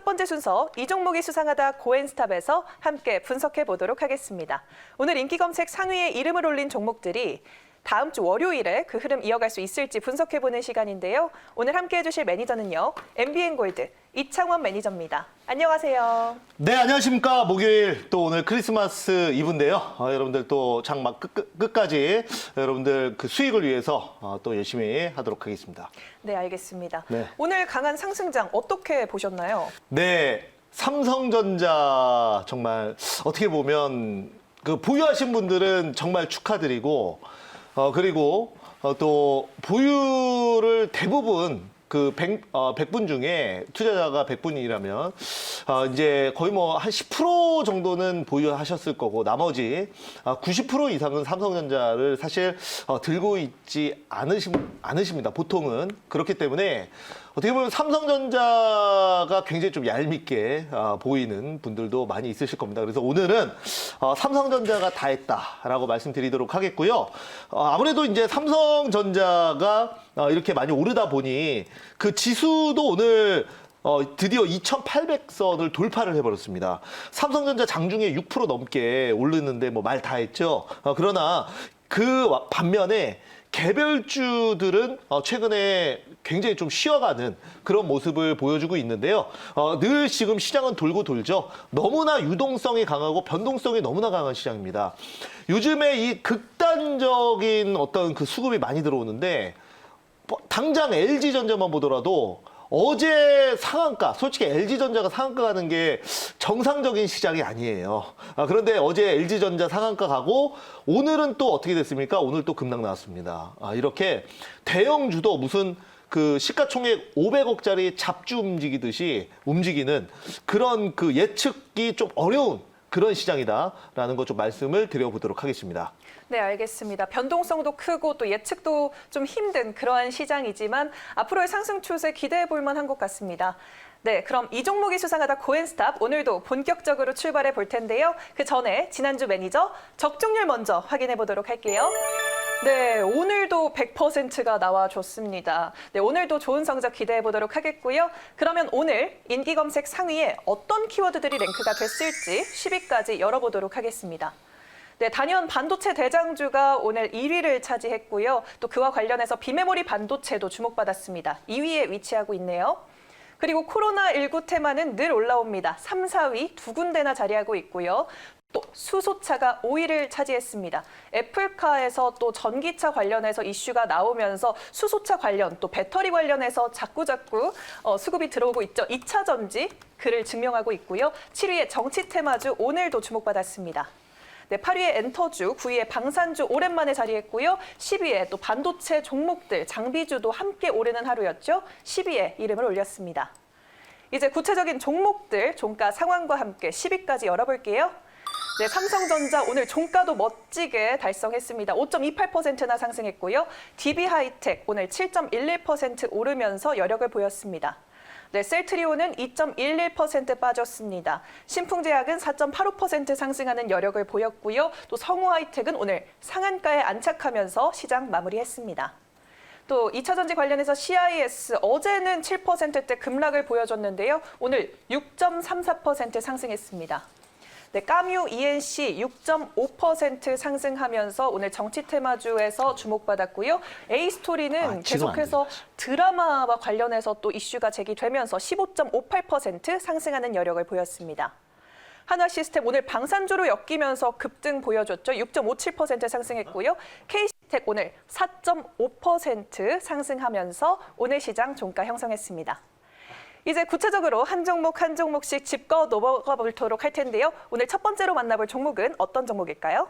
첫 번째 순서 이 종목이 수상하다 고엔스탑에서 함께 분석해 보도록 하겠습니다. 오늘 인기 검색 상위에 이름을 올린 종목들이 다음 주 월요일에 그 흐름 이어갈 수 있을지 분석해보는 시간인데요. 오늘 함께 해주실 매니저는요. MBN골드 이창원 매니저입니다. 안녕하세요. 네, 안녕하십니까. 목요일 또 오늘 크리스마스 이브인데요. 여러분들 또 장막 끝까지 여러분들 그 수익을 위해서 또 열심히 하도록 하겠습니다. 네, 알겠습니다. 네. 오늘 강한 상승장 어떻게 보셨나요? 네, 삼성전자 정말 어떻게 보면 그 보유하신 분들은 정말 축하드리고 그리고 또 보유를 대부분 그 100분 중에 투자자가 100분이라면 이제 거의 뭐 한 10% 정도는 보유하셨을 거고 나머지 90% 이상은 삼성전자를 사실 들고 있지 않으십니다. 보통은. 그렇기 때문에 어떻게 보면 삼성전자가 굉장히 좀 얄밉게 보이는 분들도 많이 있으실 겁니다. 그래서 오늘은 삼성전자가 다 했다라고 말씀드리도록 하겠고요. 아무래도 이제 삼성전자가 이렇게 많이 오르다 보니 그 지수도 오늘 드디어 2,800선을 돌파를 해버렸습니다. 삼성전자 장중에 6% 넘게 오르는데 뭐 말 다 했죠. 그러나 그 반면에 개별주들은 최근에 굉장히 좀 쉬어가는 그런 모습을 보여주고 있는데요. 늘 지금 시장은 돌고 돌죠. 너무나 유동성이 강하고 변동성이 너무나 강한 시장입니다. 요즘에 이 극단적인 어떤 그 수급이 많이 들어오는데 당장 LG전자만 보더라도 어제 상한가, 솔직히 LG전자가 상한가 가는 게 정상적인 시장이 아니에요. 그런데 어제 LG전자 상한가 가고 오늘은 또 어떻게 됐습니까? 오늘 또 급락 나왔습니다. 이렇게 대형주도 무슨 그 시가총액 500억짜리 잡주 움직이듯이 움직이는 그런 그 예측이 좀 어려운 그런 시장이다라는 거 좀 말씀을 드려보도록 하겠습니다. 네, 알겠습니다. 변동성도 크고 또 예측도 좀 힘든 그러한 시장이지만 앞으로의 상승 추세 기대해 볼 만한 것 같습니다. 네, 그럼 이 종목이 수상하다 고엔스탑 오늘도 본격적으로 출발해 볼 텐데요. 그 전에 지난주 매니저 적중률 먼저 확인해 보도록 할게요. 네, 오늘도 100%가 나와줬습니다. 네, 오늘도 좋은 성적 기대해 보도록 하겠고요. 그러면 오늘 인기 검색 상위에 어떤 키워드들이 랭크가 됐을지 10위까지 열어보도록 하겠습니다. 네, 단연 반도체 대장주가 오늘 1위를 차지했고요. 또 그와 관련해서 비메모리 반도체도 주목받았습니다. 2위에 위치하고 있네요. 그리고 코로나19 테마는 늘 올라옵니다. 3, 4위 두 군데나 자리하고 있고요. 또 수소차가 5위를 차지했습니다. 애플카에서 또 전기차 관련해서 이슈가 나오면서 수소차 관련 또 배터리 관련해서 자꾸 수급이 들어오고 있죠. 2차 전지 그를 증명하고 있고요. 7위에 정치 테마주 오늘도 주목받았습니다. 네, 8위에 엔터주, 9위에 방산주 오랜만에 자리했고요. 10위에 또 반도체 종목들, 장비주도 함께 오르는 하루였죠. 10위에 이름을 올렸습니다. 이제 구체적인 종목들, 종가 상황과 함께 10위까지 열어볼게요. 네, 삼성전자 오늘 종가도 멋지게 달성했습니다. 5.28%나 상승했고요. DB하이텍 오늘 7.11% 오르면서 여력을 보였습니다. 네, 셀트리온은 2.11% 빠졌습니다. 신풍제약은 4.85% 상승하는 여력을 보였고요. 또 성우하이텍은 오늘 상한가에 안착하면서 시장 마무리했습니다. 또 2차전지 관련해서 CIS 어제는 7%대 급락을 보여줬는데요. 오늘 6.34% 상승했습니다. 네, 까뮤 ENC 6.5% 상승하면서 오늘 정치 테마주에서 주목받았고요. A스토리는 계속해서 드라마와 관련해서 또 이슈가 제기되면서 15.58% 상승하는 여력을 보였습니다. 한화시스템 오늘 방산주로 엮이면서 급등 보여줬죠. 6.57% 상승했고요. K시스텍 오늘 4.5% 상승하면서 오늘 시장 종가 형성했습니다. 이제 구체적으로 한 종목 한 종목씩 짚고 넘어가 보도록 할 텐데요. 오늘 첫 번째로 만나볼 종목은 어떤 종목일까요?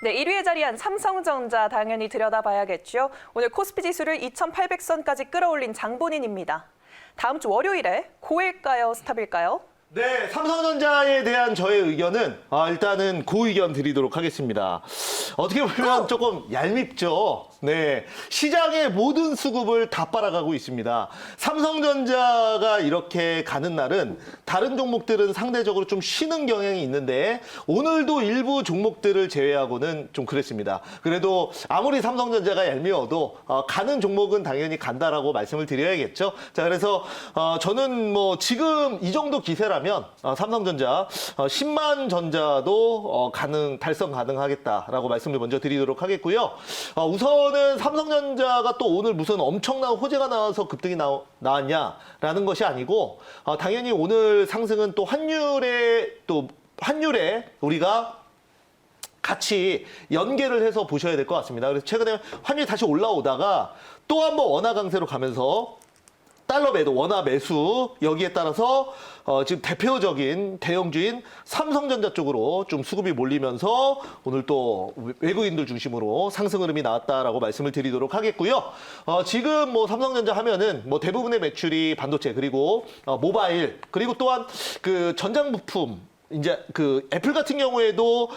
네, 1위에 자리한 삼성전자 당연히 들여다봐야겠죠. 오늘 코스피 지수를 2,800선까지 끌어올린 장본인입니다. 다음 주 월요일에 고일까요, 스탑일까요? 네, 삼성전자에 대한 저의 의견은 일단은 고 의견 드리도록 하겠습니다. 어떻게 보면 조금 얄밉죠. 네, 시장의 모든 수급을 다 빨아가고 있습니다. 삼성전자가 이렇게 가는 날은 다른 종목들은 상대적으로 좀 쉬는 경향이 있는데 오늘도 일부 종목들을 제외하고는 좀 그랬습니다. 그래도 아무리 삼성전자가 얄미워도 가는 종목은 당연히 간다라고 말씀을 드려야겠죠. 자, 그래서 저는 뭐 지금 이 정도 기세라면 삼성전자 10만 전자도 달성 가능하겠다라고 말씀을 먼저 드리도록 하겠고요. 우선은 삼성전자가 또 오늘 무슨 엄청난 호재가 나와서 급등이 나왔냐라는 것이 아니고 당연히 오늘 상승은 또 환율에 우리가 같이 연계를 해서 보셔야 될 것 같습니다. 그래서 최근에 환율이 다시 올라오다가 또 한번 원화 강세로 가면서 달러 매도, 원화 매수 여기에 따라서 지금 대표적인 대형주인 삼성전자 쪽으로 좀 수급이 몰리면서 오늘 또 외국인들 중심으로 상승 흐름이 나왔다라고 말씀을 드리도록 하겠고요. 지금 뭐 삼성전자 하면은 뭐 대부분의 매출이 반도체 그리고 모바일 그리고 또한 그 전장 부품 이제 그 애플 같은 경우에도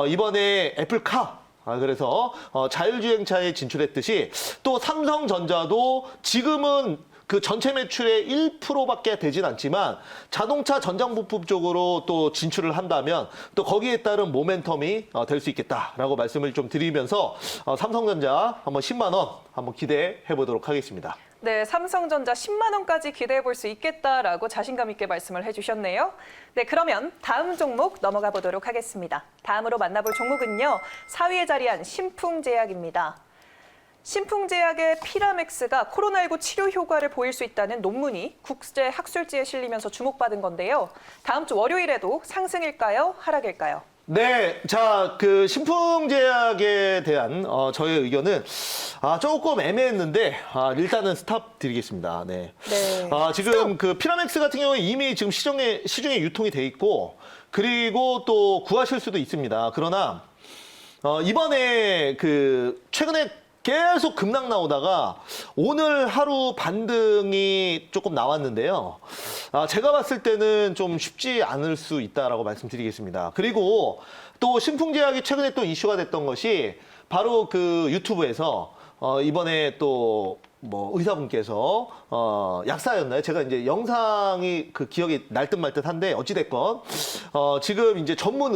이번에 애플카 그래서 자율주행차에 진출했듯이 또 삼성전자도 지금은 그 전체 매출의 1%밖에 되진 않지만 자동차 전장 부품 쪽으로 또 진출을 한다면 또 거기에 따른 모멘텀이 될 수 있겠다라고 말씀을 좀 드리면서 삼성전자 한번 10만 원 한번 기대해 보도록 하겠습니다. 네, 삼성전자 10만 원까지 기대해 볼 수 있겠다라고 자신감 있게 말씀을 해주셨네요. 네, 그러면 다음 종목 넘어가 보도록 하겠습니다. 다음으로 만나볼 종목은요, 4위에 자리한 신풍제약입니다. 신풍제약의 피라맥스가 코로나19 치료 효과를 보일 수 있다는 논문이 국제 학술지에 실리면서 주목받은 건데요. 다음 주 월요일에도 상승일까요? 하락일까요? 네, 자, 그 신풍제약에 대한 저의 의견은 조금 애매했는데 일단은 스탑 드리겠습니다. 네. 네. 지금 그 피라맥스 같은 경우에 이미 지금 시중에 유통이 돼 있고 그리고 또 구하실 수도 있습니다. 그러나 이번에 그 최근에 계속 급락 나오다가 오늘 하루 반등이 조금 나왔는데요. 제가 봤을 때는 좀 쉽지 않을 수 있다라고 말씀드리겠습니다. 그리고 또 신풍제약이 최근에 또 이슈가 됐던 것이 바로 그 유튜브에서 이번에 또 뭐 의사분께서 약사였나요? 제가 이제 영상이 그 기억이 날 듯 말 듯한데 어찌됐건 지금 이제 전문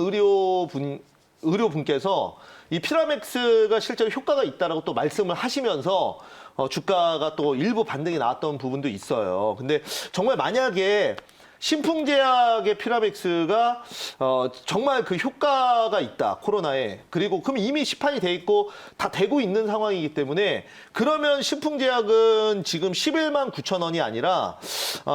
의료분께서 이 피라맥스가 실제로 효과가 있다라고 또 말씀을 하시면서 주가가 또 일부 반등이 나왔던 부분도 있어요. 근데 정말 만약에 신풍제약의 피라맥스가 정말 그 효과가 있다 코로나에 그리고 그럼 이미 시판이 돼 있고 다 되고 있는 상황이기 때문에 그러면 신풍제약은 지금 11만 9천 원이 아니라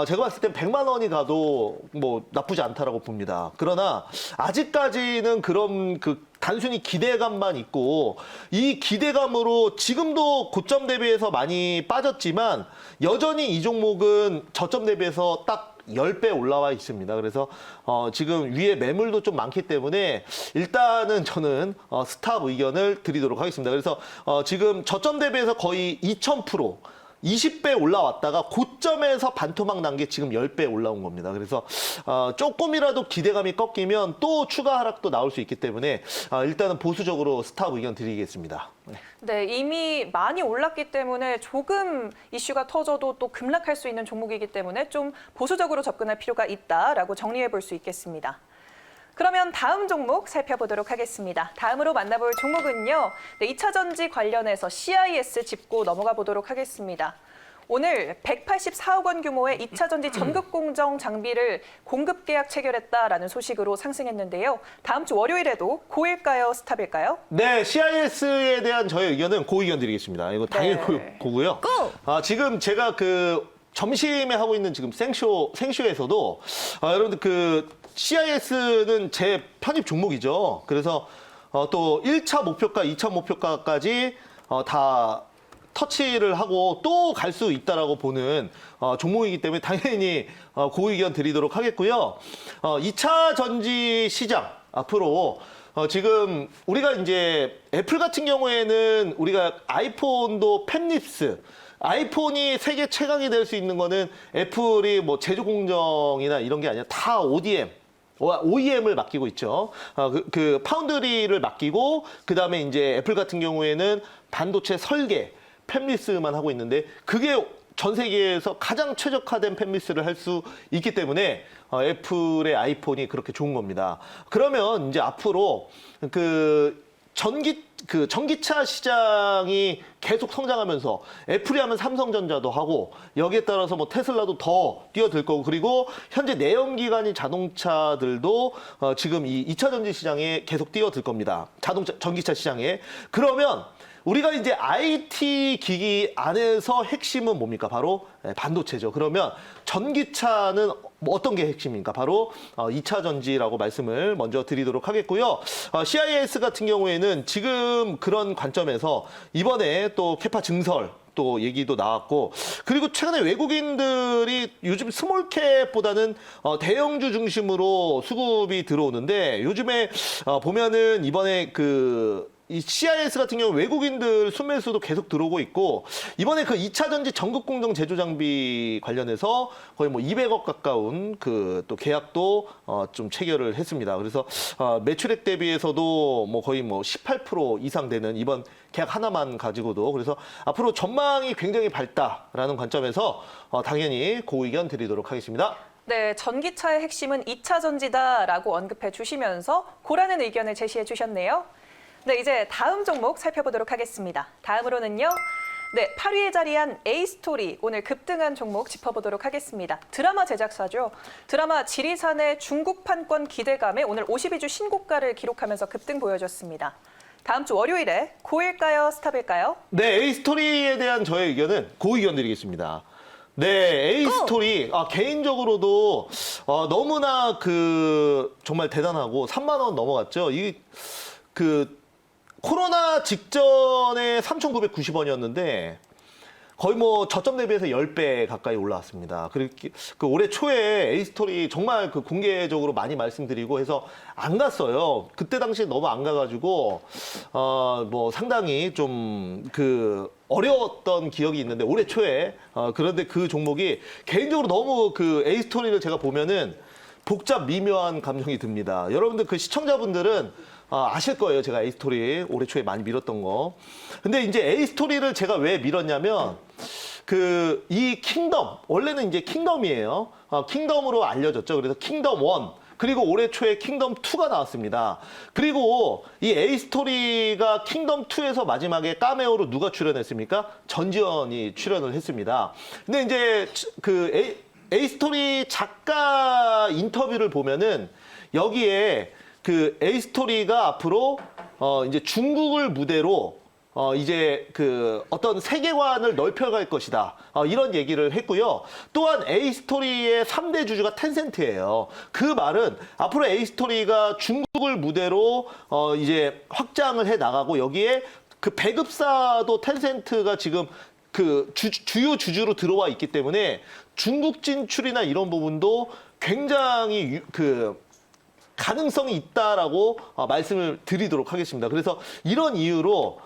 제가 봤을 땐 100만 원이 가도 뭐 나쁘지 않다라고 봅니다. 그러나 아직까지는 그런 그 단순히 기대감만 있고 이 기대감으로 지금도 고점 대비해서 많이 빠졌지만 여전히 이 종목은 저점 대비해서 딱 10배 올라와 있습니다. 그래서 지금 위에 매물도 좀 많기 때문에 일단은 저는 스탑 의견을 드리도록 하겠습니다. 그래서 지금 저점 대비해서 거의 2000% 20배 올라왔다가 고점에서 반토막 난 게 지금 10배 올라온 겁니다. 그래서 조금이라도 기대감이 꺾이면 또 추가 하락도 나올 수 있기 때문에 일단은 보수적으로 스탑 의견 드리겠습니다. 네, 이미 많이 올랐기 때문에 조금 이슈가 터져도 또 급락할 수 있는 종목이기 때문에 좀 보수적으로 접근할 필요가 있다라고 정리해 볼 수 있겠습니다. 그러면 다음 종목 살펴보도록 하겠습니다. 다음으로 만나볼 종목은요. 네, 2차 전지 관련해서 CIS 짚고 넘어가 보도록 하겠습니다. 오늘 184억 원 규모의 2차 전지 전극 공정 장비를 공급 계약 체결했다라는 소식으로 상승했는데요. 다음 주 월요일에도 고일까요, 스탑일까요? 네, CIS에 대한 저의 의견은 고 의견 드리겠습니다. 이거 당연히 네. 고고요. 지금 제가 그 점심에 하고 있는 지금 생쇼에서도 여러분들 그 CIS는 제 편입 종목이죠. 그래서 또 1차 목표가, 2차 목표가까지 다 터치를 하고 또 갈 수 있다라고 보는 종목이기 때문에 당연히 고 의견 드리도록 하겠고요. 2차 전지 시장 앞으로 지금 우리가 이제 애플 같은 경우에는 우리가 아이폰도 팹립스 아이폰이 세계 최강이 될 수 있는 거는 애플이 뭐 제조 공정이나 이런 게 아니라 다 ODM OEM을 맡기고 있죠. 그 파운드리를 맡기고 그다음에 이제 애플 같은 경우에는 반도체 설계, 팹리스만 하고 있는데 그게 전 세계에서 가장 최적화된 팹리스를 할 수 있기 때문에 애플의 아이폰이 그렇게 좋은 겁니다. 그러면 이제 앞으로 전기차 시장이 계속 성장하면서 애플이 하면 삼성전자도 하고 여기에 따라서 뭐 테슬라도 더 뛰어들 거고 그리고 현재 내연기관인 자동차들도 지금 이 2차 전지 시장에 계속 뛰어들 겁니다. 전기차 시장에. 그러면 우리가 이제 IT 기기 안에서 핵심은 뭡니까? 바로 반도체죠. 그러면 전기차는 뭐 어떤 게 핵심입니까? 바로 2차 전지라고 말씀을 먼저 드리도록 하겠고요. CIS 같은 경우에는 지금 그런 관점에서 이번에 또 캐파 증설 또 얘기도 나왔고 그리고 최근에 외국인들이 요즘 스몰캡보다는 대형주 중심으로 수급이 들어오는데 요즘에 보면은 이번에 이 CIS 같은 경우 외국인들 순매수도 계속 들어오고 있고 이번에 그 2차 전지 전극 공정 제조 장비 관련해서 거의 뭐 200억 가까운 또 계약도 좀 체결을 했습니다. 그래서 매출액 대비해서도 뭐 거의 뭐 18% 이상 되는 이번 계약 하나만 가지고도 그래서 앞으로 전망이 굉장히 밝다라는 관점에서 당연히 고 의견 드리도록 하겠습니다. 네, 전기차의 핵심은 2차 전지다라고 언급해 주시면서 고라는 의견을 제시해 주셨네요. 네, 이제 다음 종목 살펴보도록 하겠습니다. 다음으로는요. 네, 8위에 자리한 A스토리 오늘 급등한 종목 짚어보도록 하겠습니다. 드라마 제작사죠. 드라마 지리산의 중국 판권 기대감에 오늘 52주 신고가를 기록하면서 급등 보여줬습니다. 다음 주 월요일에 고일까요? 스탑일까요? 네, A스토리에 대한 저의 의견은 고 의견 드리겠습니다. 네, A스토리 개인적으로도 너무나 정말 대단하고 3만 원 넘어갔죠. 코로나 직전에 3,990원이었는데 거의 뭐 저점 대비해서 10배 가까이 올라왔습니다. 그리고 올해 초에 A스토리 정말 공개적으로 많이 말씀드리고 해서 안 갔어요. 그때 당시에 너무 안 가가지고 뭐 상당히 좀 어려웠던 기억이 있는데 올해 초에 그런데 그 종목이 개인적으로 너무 A스토리를 제가 보면은 복잡 미묘한 감정이 듭니다. 여러분들 시청자분들은 아실 거예요. 제가 A스토리 올해 초에 많이 밀었던 거. 근데 이제 A스토리를 제가 왜 밀었냐면 이 킹덤 원래는 이제 킹덤이에요. 킹덤으로 알려졌죠. 그래서 킹덤 1 그리고 올해 초에 킹덤 2가 나왔습니다. 그리고 이 A스토리가 킹덤 2에서 마지막에 카메오로 누가 출연했습니까? 전지현이 출연을 했습니다. 근데 이제 A스토리 작가 인터뷰를 보면은 여기에 A스토리가 앞으로 이제 중국을 무대로 이제 어떤 세계관을 넓혀갈 것이다. 이런 얘기를 했고요. 또한 A스토리의 3대 주주가 텐센트예요. 그 말은 앞으로 A스토리가 중국을 무대로 이제 확장을 해 나가고 여기에 배급사도 텐센트가 지금 주요 주주로 들어와 있기 때문에 중국 진출이나 이런 부분도 굉장히 가능성이 있다라고 말씀을 드리도록 하겠습니다. 그래서 이런 이유로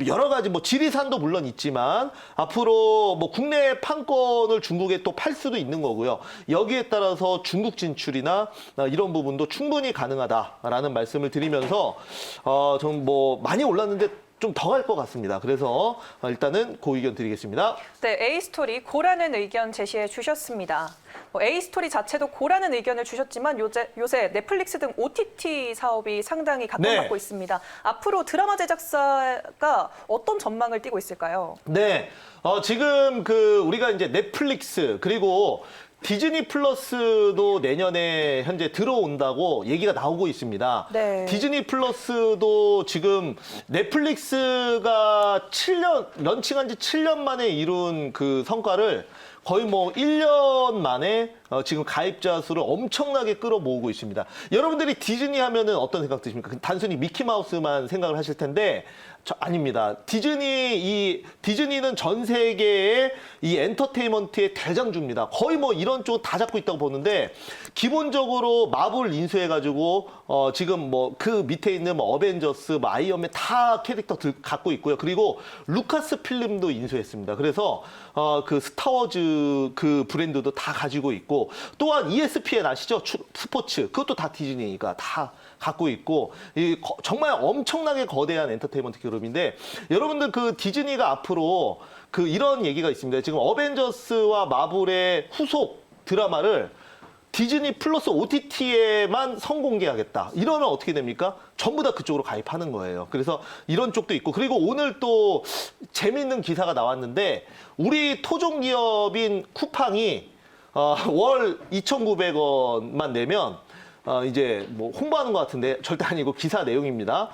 여러 가지 뭐 지리산도 물론 있지만 앞으로 뭐 국내 판권을 중국에 또 팔 수도 있는 거고요. 여기에 따라서 중국 진출이나 이런 부분도 충분히 가능하다라는 말씀을 드리면서 좀 뭐 많이 올랐는데 좀 더 갈 것 같습니다. 그래서 일단은 고 의견 드리겠습니다. 네, A스토리 고라는 의견 제시해 주셨습니다. A스토리 자체도 고라는 의견을 주셨지만 요새 넷플릭스 등 OTT 사업이 상당히 각광받고 있습니다. 앞으로 드라마 제작사가 어떤 전망을 띠고 있을까요? 네, 지금 우리가 이제 넷플릭스 그리고 디즈니 플러스도 내년에 현재 들어온다고 얘기가 나오고 있습니다. 네. 디즈니 플러스도 지금 넷플릭스가 런칭한 지 7년 만에 이룬 성과를 거의 뭐 1년 만에 지금 가입자 수를 엄청나게 끌어모으고 있습니다. 여러분들이 디즈니 하면은 어떤 생각 드십니까? 단순히 미키마우스만 생각을 하실 텐데 아닙니다. 디즈니는 전 세계의 이 엔터테인먼트의 대장주입니다. 거의 뭐 이런 쪽은 다 잡고 있다고 보는데 기본적으로 마블 인수해가지고 지금 뭐 밑에 있는 뭐 어벤져스, 뭐 아이언맨 다 캐릭터 갖고 있고요. 그리고 루카스 필름도 인수했습니다. 그래서 스타워즈 그 브랜드도 다 가지고 있고 또한 ESPN 아시죠? 스포츠 그것도 다 디즈니가 다 갖고 있고 정말 엄청나게 거대한 엔터테인먼트 그룹인데 여러분들 그 디즈니가 앞으로 그 이런 얘기가 있습니다. 지금 어벤져스와 마블의 후속 드라마를 디즈니 플러스 OTT에만 선공개하겠다. 이러면 어떻게 됩니까? 전부 다 그쪽으로 가입하는 거예요. 그래서 이런 쪽도 있고 그리고 오늘 또 재밌는 기사가 나왔는데 우리 토종 기업인 쿠팡이 월 2,900원만 내면 이제 뭐 홍보하는 것 같은데 절대 아니고 기사 내용입니다.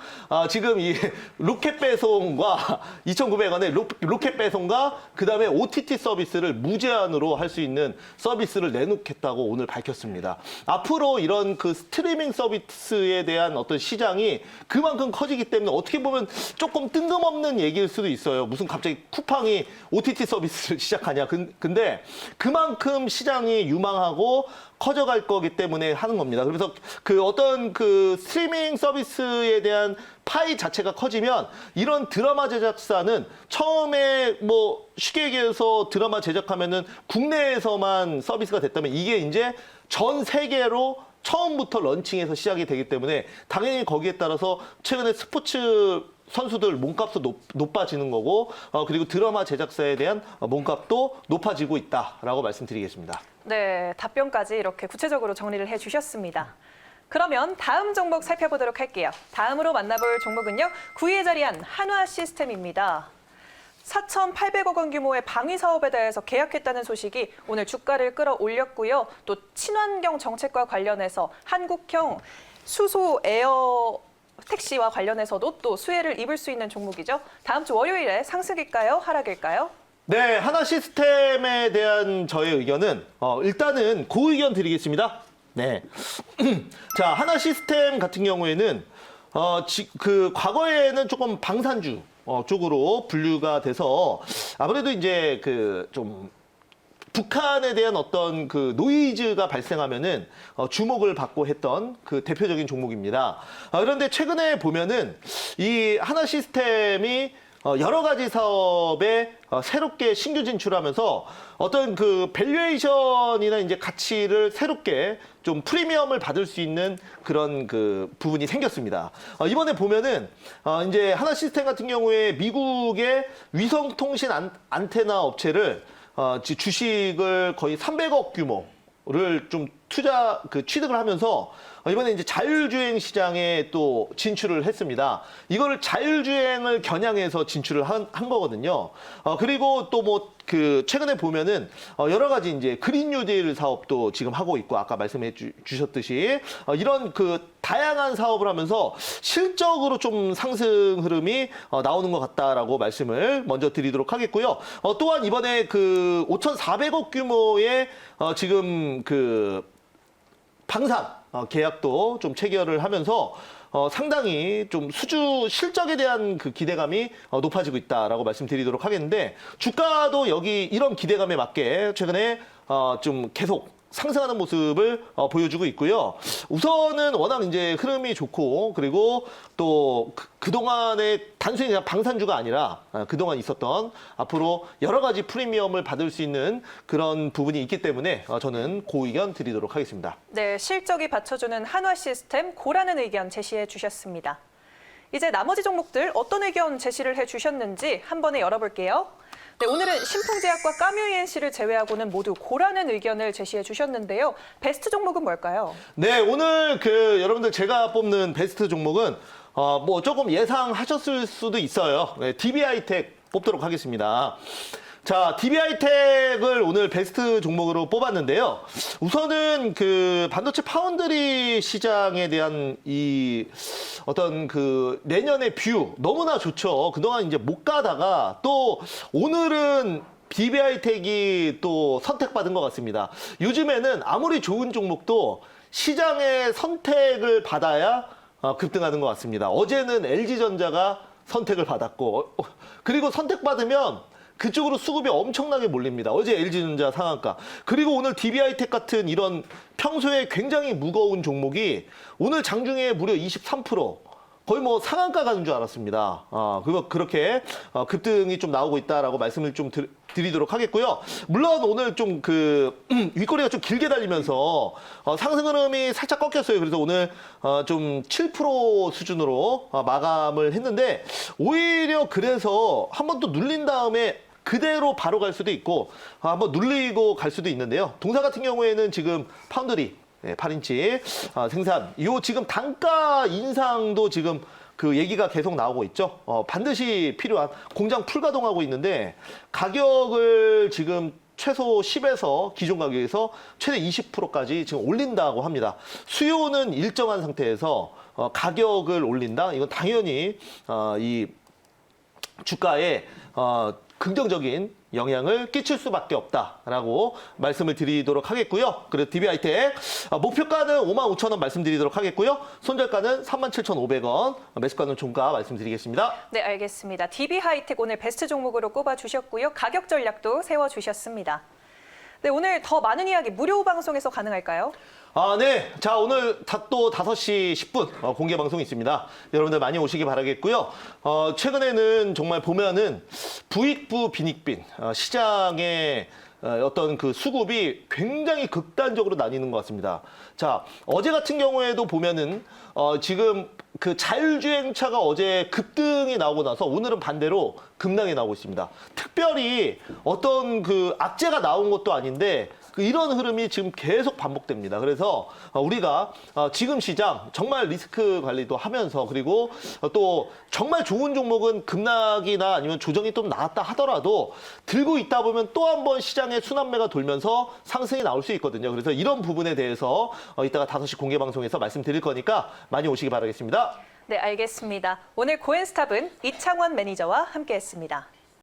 지금 이 로켓 배송과 2,900원에 로켓 배송과 그다음에 OTT 서비스를 무제한으로 할 수 있는 서비스를 내놓겠다고 오늘 밝혔습니다. 앞으로 이런 그 스트리밍 서비스에 대한 어떤 시장이 그만큼 커지기 때문에 어떻게 보면 조금 뜬금없는 얘기일 수도 있어요. 무슨 갑자기 쿠팡이 OTT 서비스를 시작하냐. 근데 그만큼 시장이 유망하고 커져갈 거기 때문에 하는 겁니다. 그래서 그 어떤 그 스트리밍 서비스에 대한 파이 자체가 커지면 이런 드라마 제작사는 처음에 뭐 쉽게 얘기해서 드라마 제작하면은 국내에서만 서비스가 됐다면 이게 이제 전 세계로 처음부터 런칭해서 시작이 되기 때문에 당연히 거기에 따라서 최근에 스포츠 선수들 몸값도 높아지는 거고 그리고 드라마 제작사에 대한 몸값도 높아지고 있다라고 말씀드리겠습니다. 네, 답변까지 이렇게 구체적으로 정리를 해주셨습니다. 그러면 다음 종목 살펴보도록 할게요. 다음으로 만나볼 종목은요. 9위에 자리한 한화시스템입니다. 4,800억 원 규모의 방위 사업에 대해서 계약했다는 소식이 오늘 주가를 끌어올렸고요. 또 친환경 정책과 관련해서 한국형 수소 에어 택시와 관련해서도 또 수혜를 입을 수 있는 종목이죠. 다음 주 월요일에 상승일까요? 하락일까요? 네, 하나시스템에 대한 저의 의견은 일단은 그 의견 드리겠습니다. 네, 자 하나시스템 같은 경우에는 그 과거에는 조금 방산주 쪽으로 분류가 돼서 아무래도 이제 그 좀 북한에 대한 어떤 그 노이즈가 발생하면은 주목을 받고 했던 그 대표적인 종목입니다. 그런데 최근에 보면은 이 하나시스템이 여러 가지 사업에 새롭게 신규 진출하면서 어떤 그 밸류에이션이나 이제 가치를 새롭게 좀 프리미엄을 받을 수 있는 그런 그 부분이 생겼습니다. 이번에 보면은 이제 하나시스템 같은 경우에 미국의 위성통신 안테나 업체를 주식을 거의 300억 규모를 좀 취득을 하면서 이번에 이제 자율주행 시장에 또 진출을 했습니다. 이거를 자율주행을 겨냥해서 진출을 한 거거든요. 그리고 또 뭐 그 최근에 보면은 여러 가지 이제 그린 뉴딜 사업도 지금 하고 있고 아까 말씀해 주셨듯이 이런 그 다양한 사업을 하면서 실적으로 좀 상승 흐름이 나오는 것 같다라고 말씀을 먼저 드리도록 하겠고요. 또한 이번에 그 5,400억 규모의 지금 그 방산 계약도 좀 체결을 하면서 상당히 좀 실적에 대한 그 기대감이 높아지고 있다라고 말씀드리도록 하겠는데 주가도 여기 이런 기대감에 맞게 최근에 좀 계속 상승하는 모습을 보여주고 있고요. 우선은 워낙 이제 흐름이 좋고 그리고 또 그동안에 단순히 그냥 방산주가 아니라 그동안 있었던 앞으로 여러 가지 프리미엄을 받을 수 있는 그런 부분이 있기 때문에 저는 그 의견 드리도록 하겠습니다. 네, 실적이 받쳐주는 한화시스템 고라는 의견 제시해 주셨습니다. 이제 나머지 종목들 어떤 의견 제시를 해주셨는지 한 번에 열어볼게요. 네, 오늘은 신풍제약과 까뮤이엔씨를 제외하고는 모두 고라는 의견을 제시해 주셨는데요. 베스트 종목은 뭘까요? 네, 오늘 그 여러분들 제가 뽑는 베스트 종목은 뭐 조금 예상하셨을 수도 있어요. 네, DB하이텍 뽑도록 하겠습니다. 자, DB하이텍을 오늘 베스트 종목으로 뽑았는데요. 우선은 그 반도체 파운드리 시장에 대한 이 어떤 그 내년의 뷰 너무나 좋죠. 그동안 이제 못 가다가 또 오늘은 DB하이텍이 또 선택받은 것 같습니다. 요즘에는 아무리 좋은 종목도 시장의 선택을 받아야 급등하는 것 같습니다. 어제는 LG전자가 선택을 받았고 그리고 선택받으면 그쪽으로 수급이 엄청나게 몰립니다. 어제 LG전자 상한가. 그리고 오늘 DB하이텍 같은 이런 평소에 굉장히 무거운 종목이 오늘 장중에 무려 23% 거의 뭐 상한가 가는 줄 알았습니다. 그렇게 급등이 좀 나오고 있다라고 말씀을 좀 드리도록 하겠고요. 물론 오늘 좀 윗꼬리가 좀 길게 달리면서 상승 흐름이 살짝 꺾였어요. 그래서 오늘 좀 7% 수준으로 마감을 했는데 오히려 그래서 한번 또 눌린 다음에 그대로 바로 갈 수도 있고 한번 눌리고 갈 수도 있는데요. 동사 같은 경우에는 지금 파운드리 8인치 생산, 지금 단가 인상도 지금 그 얘기가 계속 나오고 있죠. 반드시 필요한 공장 풀가동하고 있는데 가격을 지금 최소 10에서 기존 가격에서 최대 20%까지 지금 올린다고 합니다. 수요는 일정한 상태에서 가격을 올린다. 이건 당연히 이 주가에 긍정적인 영향을 끼칠 수밖에 없다라고 말씀을 드리도록 하겠고요. 그리고 DB하이텍 목표가는 55,000원 말씀드리도록 하겠고요. 손절가는 37,500원, 매수가는 종가 말씀드리겠습니다. 네, 알겠습니다. DB하이텍 오늘 베스트 종목으로 꼽아주셨고요. 가격 전략도 세워주셨습니다. 네, 오늘 더 많은 이야기 무료 방송에서 가능할까요? 네. 자, 오늘 또 5시 10분 공개 방송이 있습니다. 여러분들 많이 오시기 바라겠고요. 최근에는 정말 보면은 부익부 빈익빈 시장의 어떤 그 수급이 굉장히 극단적으로 나뉘는 것 같습니다. 자, 어제 같은 경우에도 보면은 지금 그 자율주행차가 어제 급등이 나오고 나서 오늘은 반대로 급락이 나오고 있습니다. 특별히 어떤 그 악재가 나온 것도 아닌데 이런 흐름이 지금 계속 반복됩니다. 그래서 우리가 지금 시장 정말 리스크 관리도 하면서 그리고 또 정말 좋은 종목은 급락이나 아니면 조정이 좀 나왔다 하더라도 들고 있다 보면 또 한 번 시장에 순환매가 돌면서 상승이 나올 수 있거든요. 그래서 이런 부분에 대해서 이따가 5시 공개 방송에서 말씀드릴 거니까 많이 오시기 바라겠습니다. 네, 알겠습니다. 오늘 고엔스탑은 이창원 매니저와 함께했습니다.